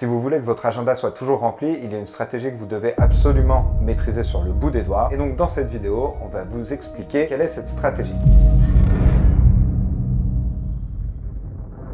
Si vous voulez que votre agenda soit toujours rempli, il y a une stratégie que vous devez absolument maîtriser sur le bout des doigts. Et donc dans cette vidéo, on va vous expliquer quelle est cette stratégie.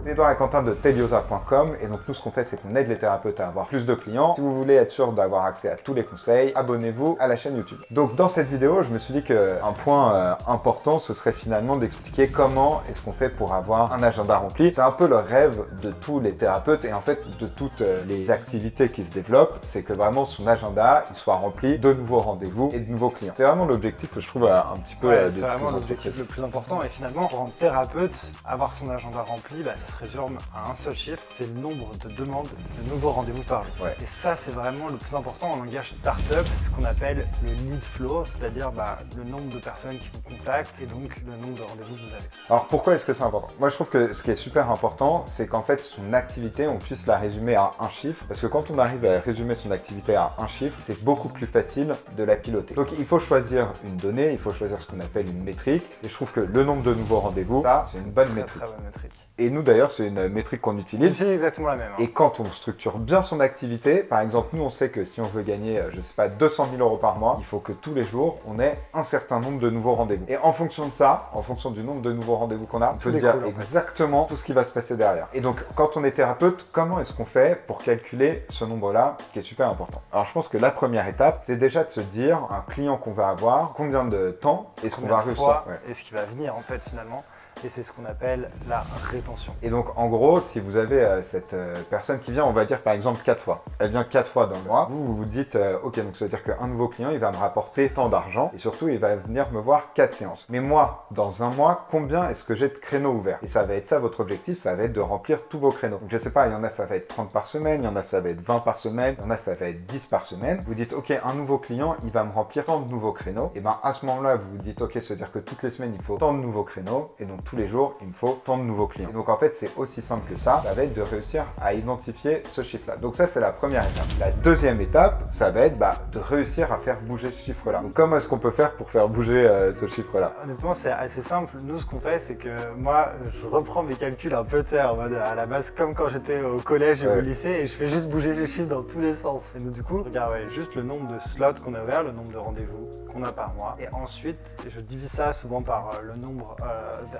C'est Edouard et Quentin de Teliosa.com et donc nous ce qu'on fait c'est qu'on aide les thérapeutes à avoir plus de clients. Si vous voulez être sûr d'avoir accès à tous les conseils, abonnez-vous à la chaîne YouTube. Donc dans cette vidéo je me suis dit qu'un point important ce serait finalement d'expliquer comment est-ce qu'on fait pour avoir un agenda rempli. C'est un peu le rêve de tous les thérapeutes et en fait de toutes les activités qui se développent, c'est que vraiment son agenda il soit rempli de nouveaux rendez-vous et de nouveaux clients. C'est vraiment l'objectif que je trouve un petit peu c'est vraiment l'objectif le plus important et finalement pour un thérapeute avoir son agenda rempli, ça se résume à un seul chiffre, c'est le nombre de demandes de nouveaux rendez-vous par jour. Et ça, c'est vraiment le plus important en langage startup, ce qu'on appelle le lead flow, c'est-à-dire le nombre de personnes qui vous contactent et donc le nombre de rendez-vous que vous avez. Alors pourquoi est-ce que c'est important? Moi, je trouve que ce qui est super important, c'est qu'en fait, son activité, on puisse la résumer à un chiffre, parce que quand on arrive à résumer son activité à un chiffre, c'est beaucoup plus facile de la piloter. Donc, il faut choisir une donnée, il faut choisir ce qu'on appelle une métrique, et je trouve que le nombre de nouveaux rendez-vous, ça, c'est une bonne métrique. Très bonne métrique. Et nous d'ailleurs, c'est une métrique qu'on utilise. C'est exactement la même. Et quand on structure bien son activité, par exemple, nous on sait que si on veut gagner, je sais pas, 200 000 euros par mois, il faut que tous les jours, on ait un certain nombre de nouveaux rendez-vous. Et en fonction de ça, en fonction du nombre de nouveaux rendez-vous qu'on a, on peut dire exactement tout ce qui va se passer derrière. Et donc, quand on est thérapeute, comment est-ce qu'on fait pour calculer ce nombre-là, qui est super important? Alors, je pense que la première étape, c'est déjà de se dire, un client qu'on va avoir, combien de temps est-ce qu'on va réussir? Et ce qui va venir en fait finalement. Et c'est ce qu'on appelle la rétention. Et donc en gros, si vous avez cette personne qui vient, on va dire par exemple 4 fois. Elle vient 4 fois dans le mois, vous vous dites ok, donc ça veut dire qu'un nouveau client, il va me rapporter tant d'argent et surtout il va venir me voir 4 séances. Mais moi, dans un mois, combien est-ce que j'ai de créneaux ouverts? Et ça va être ça votre objectif, ça va être de remplir tous vos créneaux. Donc je sais pas, il y en a ça va être 30 par semaine, il y en a ça va être 20 par semaine, il y en a ça va être 10 par semaine. Vous dites ok, un nouveau client, il va me remplir tant de nouveaux créneaux. Et à ce moment-là, vous vous dites ok, ça veut dire que toutes les semaines, il faut tant de nouveaux créneaux et donc tous les jours, il me faut tant de nouveaux clients. Et donc en fait, c'est aussi simple que ça va être de réussir à identifier ce chiffre-là. Donc ça, c'est la première étape. La deuxième étape, ça va être de réussir à faire bouger ce chiffre-là. Donc comment est-ce qu'on peut faire pour faire bouger ce chiffre-là? Honnêtement, c'est assez simple. Nous, ce qu'on fait, c'est que moi, je reprends mes calculs un peu en mode à la base, comme quand j'étais au collège et au lycée, et je fais juste bouger les chiffres dans tous les sens. Et donc du coup, regarde juste le nombre de slots qu'on a ouverts, le nombre de rendez-vous qu'on a par mois. Et ensuite, je divise ça souvent par le nombre...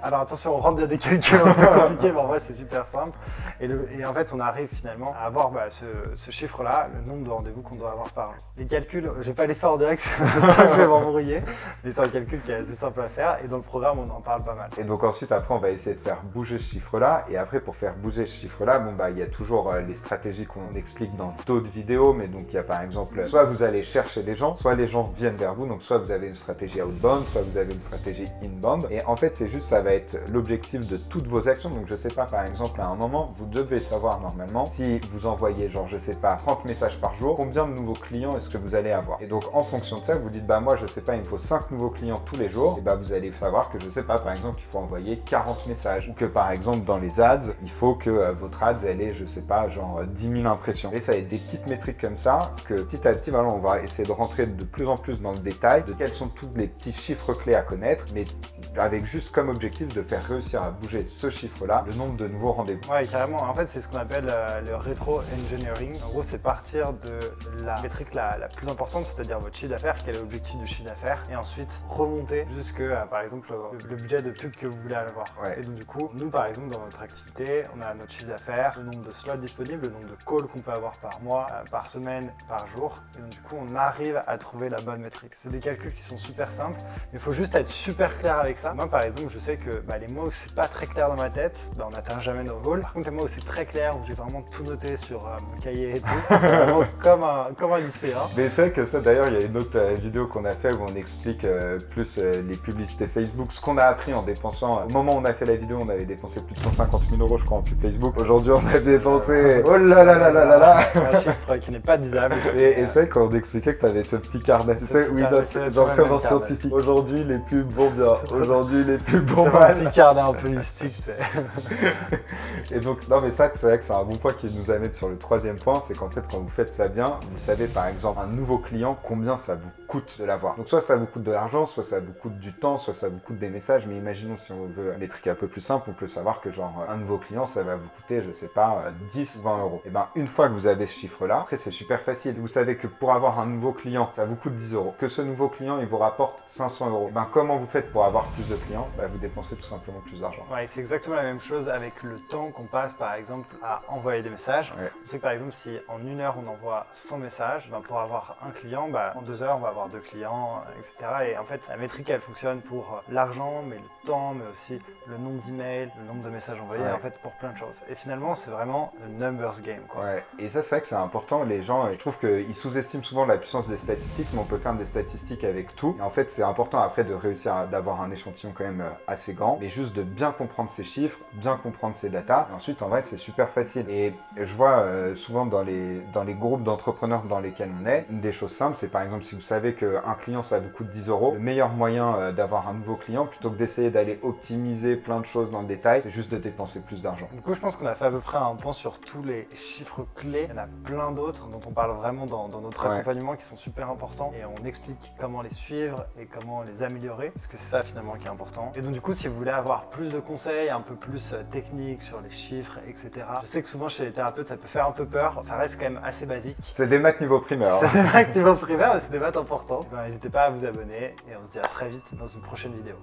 Alors attention, on rentre dans des calculs un peu compliqués, mais en vrai c'est super simple. Et en fait on arrive finalement à avoir ce chiffre-là, le nombre de rendez-vous qu'on doit avoir par jour. Les calculs, je vais pas les faire en direct, c'est ça que je vais m'embrouiller, mais c'est un calcul qui est assez simple à faire et dans le programme on en parle pas mal. Et donc ensuite après on va essayer de faire bouger ce chiffre-là et après pour faire bouger ce chiffre-là, il y a toujours les stratégies qu'on explique dans d'autres vidéos, mais donc il y a par exemple, soit vous allez chercher les gens, soit les gens viennent vers vous, donc soit vous avez une stratégie outbound, soit vous avez une stratégie inbound et en fait c'est juste ça va être l'objectif de toutes vos actions. Donc je sais pas, par exemple à un moment vous devez savoir normalement si vous envoyez genre je sais pas 30 messages par jour, combien de nouveaux clients est-ce que vous allez avoir. Et donc en fonction de ça vous dites moi je sais pas, il me faut 5 nouveaux clients tous les jours, et vous allez savoir que je sais pas, par exemple il faut envoyer 40 messages ou que par exemple dans les ads il faut que votre ads elle ait je sais pas genre 10 000 impressions. Et ça va être des petites métriques comme ça que petit à petit on va essayer de rentrer de plus en plus dans le détail de quels sont tous les petits chiffres clés à connaître, mais avec juste comme objectif de faire réussir à bouger ce chiffre-là, le nombre de nouveaux rendez-vous. Ouais, carrément. En fait, c'est ce qu'on appelle le rétro-engineering. En gros, c'est partir de la métrique la plus importante, c'est-à-dire votre chiffre d'affaires, quel est l'objectif du chiffre d'affaires, et ensuite remonter jusqu'à, par exemple, le budget de pub que vous voulez avoir. Et donc, du coup, nous, par exemple, dans notre activité, on a notre chiffre d'affaires, le nombre de slots disponibles, le nombre de calls qu'on peut avoir par mois, par semaine, par jour. Et donc, du coup, on arrive à trouver la bonne métrique. C'est des calculs qui sont super simples, mais il faut juste être super clair avec ça. Moi, par exemple, je sais que les mois où c'est pas très clair dans ma tête, on n'atteint jamais nos goals. Par contre, les mois où c'est très clair, où j'ai vraiment tout noté sur mon cahier et tout, c'est vraiment comme un lycéen. Mais c'est vrai que ça, d'ailleurs, il y a une autre vidéo qu'on a fait où on explique plus les publicités Facebook, ce qu'on a appris en dépensant. Au moment où on a fait la vidéo, on avait dépensé plus de 150 000 euros, je crois, en pub Facebook. Aujourd'hui, on a dépensé oh là là là là là là, un chiffre qui n'est pas disable. Et c'est vrai qu'on expliquait que tu avais ce petit carnet, tu sais, où il notait genre comme un scientifique. Aujourd'hui, les pubs vont bien. Aujourd'hui, les pubs vont mal. C'est un petit carnet un peu mystique, tu sais. Et donc, non mais ça, c'est vrai que c'est un bon point qui nous amène sur le troisième point, c'est qu'en fait, quand vous faites ça bien, vous savez par exemple un nouveau client, combien ça vous coûte de l'avoir. Donc soit ça vous coûte de l'argent, soit ça vous coûte du temps, soit ça vous coûte des messages, mais imaginons si on veut des trucs un peu plus simples, on peut savoir que genre un nouveau client, ça va vous coûter, je sais pas, 10, 20 euros. Et ben une fois que vous avez ce chiffre-là, après c'est super facile. Vous savez que pour avoir un nouveau client, ça vous coûte 10 euros. Que ce nouveau client, il vous rapporte 500 euros. Et ben comment vous faites pour avoir plus de clients? Bah, vous dépensez tout simplement plus d'argent. Ouais, c'est exactement la même chose avec le temps qu'on passe par exemple à envoyer des messages. Ouais. On sait que par exemple si en 1 heure on envoie 100 messages, ben, pour avoir un client, ben, en 2 heures on va avoir 2 clients, etc. Et en fait la métrique elle fonctionne pour l'argent, mais le temps, mais aussi le nombre d'emails, le nombre de messages envoyés, Ouais. en fait pour plein de choses. Et finalement c'est vraiment le numbers game quoi. Ouais, et ça c'est vrai que c'est important, les gens, je trouve qu'ils sous-estiment souvent la puissance des statistiques, mais on peut faire des statistiques avec tout. Et en fait c'est important après de réussir d'avoir un échantillon quand même assez grand, mais juste de bien comprendre ces chiffres, bien comprendre ces datas, et ensuite en vrai c'est super facile. Et je vois souvent dans les groupes d'entrepreneurs dans lesquels on est, une des choses simples, c'est par exemple si vous savez qu'un client ça vous coûte 10 euros, le meilleur moyen d'avoir un nouveau client, plutôt que d'essayer d'aller optimiser plein de choses dans le détail, c'est juste de dépenser plus d'argent. Du coup je pense qu'on a fait à peu près un point sur tous les chiffres clés. Il y en a plein d'autres dont on parle vraiment dans notre accompagnement qui sont super importants, et on explique comment les suivre et comment les améliorer, parce que c'est ça finalement qui est important. Et donc du coup si vous voulez avoir plus de conseils, un peu plus techniques sur les chiffres, etc. Je sais que souvent chez les thérapeutes ça peut faire un peu peur, ça reste quand même assez basique. C'est des maths niveau primaire. C'est des maths niveau primaire, mais c'est des maths importants. N'hésitez pas à vous abonner et on se dit à très vite dans une prochaine vidéo.